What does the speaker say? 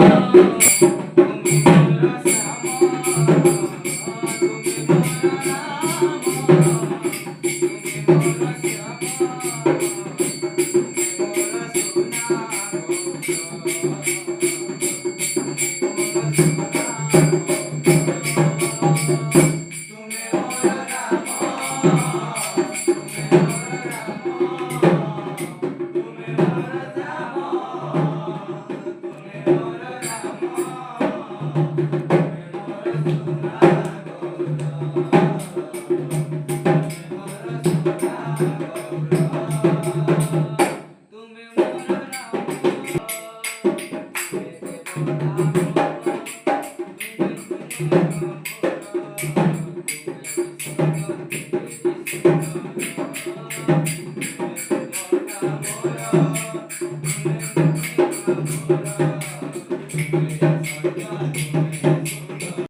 তুমি মোর শ্যাম, তুমি মোর রাম, তুমি মোর শ্যাম, তুমি মোর সোনা তুমি মোর রাম, তুমি মোর রাম, তুমি মোর শ্যাম, তুমি মোর রাম, তুমি মোর সোনা তুমি মোর রাম,